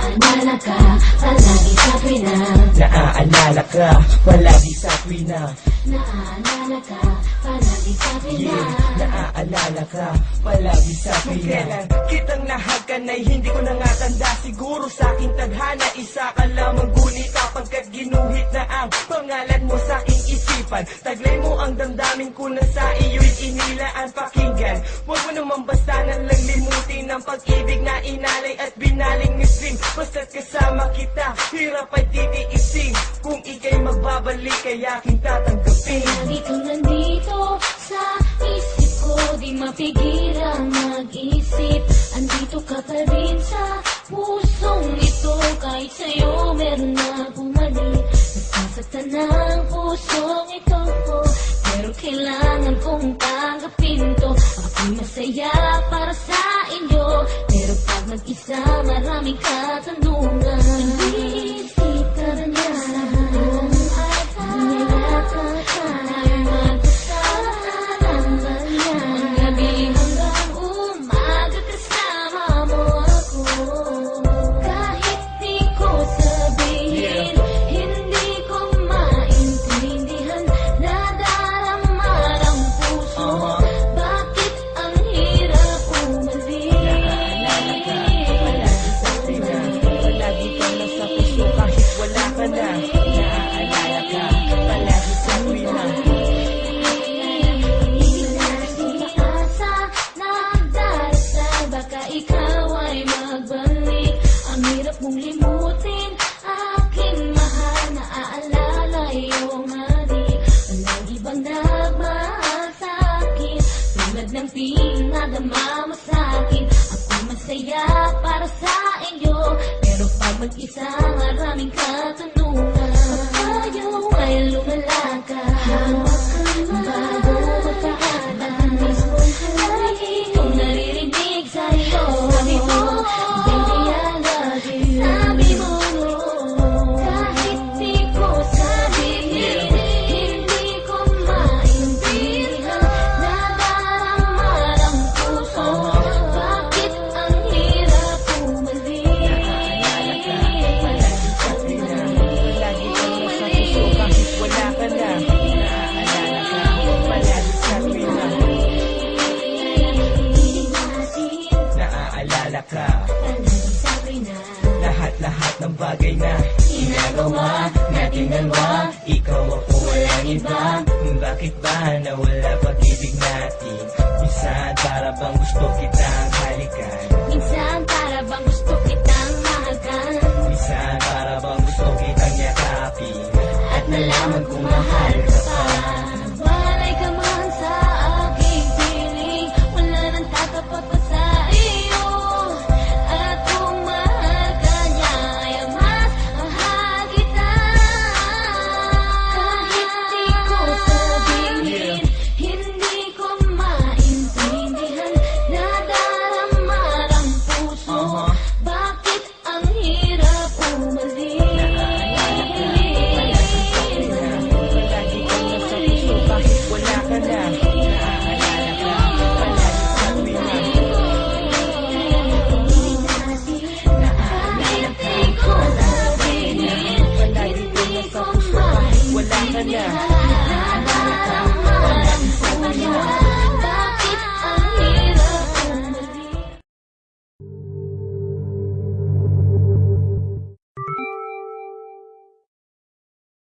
Naaalala ka, palagi sa tuwina. Naaalala ka, palagi sa tuwina. Naaalala ka, palagi sa tuwina. Naaalala ka, palagi sa tuwina. Kailan kitang nahagkanay, hindi ko na nga tanda. Siguro sa aking tadhana, isa ka lamang gunit. Kapagkat ginuhit na ang pangalan mo sa aking isipan. Taglay mo ang damdamin ko na sa iyo'y inilaan. Pakinggan, huwag mo naman basta nang limutin ang pag-ibig na inalay at binaling misling. Basta't kasama kita, hirap ay titiisin. Kung ika'y magbabalik, kaya aking tatanggapin. Nandito sa isip ko, di mapigilang mag-isip. Andito ka pa rin sa pusong ito. Kahit sa'yo meron na bumalik. Nasasaktan ng pusong ito ko, pero kailangan kong tanggapin to. Ako'y masaya para sa inyo, pero pag mag-isa maraming katanungan. Nag-iisip ka na niya sa buong araw. Niyayakap ka na'y magkasama niya. Ang gabi hanggang umaga kasama mo ako. Kahit di ko sabihin, hindi ko maintindihan. Nadarama ng puso, bakit ang hirap umalik? Palagi ka nasa puso kahit wala ka na. Naaalala ka, palagi sa tuwina. Asa, nagdarasal, baka ikaw ay magbalik. Ang hirap mong limutin, aking mahal, naaalala iyong halik. Walang ibang nagmahal sa'kin, tulad ng pinadama mo sa'kin. Ako'y masaya para sa inyo, pero pag mag-isa maraming katanungan. Tayo ay lumalakad, bago magkaanak. Mismong lagi kong naririnig sa'yo. Sabi mo, baby, I love you. Sabi mo, kahit di ko sabihin, hindi ko maintindihan. Nadarama ng puso, bakit ang hirap umalik? Palagi sa tuwina. Palagi ka nasa puso kahit wala ka na. Naaalala ka, palagi sa tuwina. Naaalala ka, Palagi sa tuwina. lahat-lahat ng bagay na ginagawa nating dalawa. Ikaw ako walang iba. Bakit ba nawala pag-ibig natin? Minsan para bang gusto kita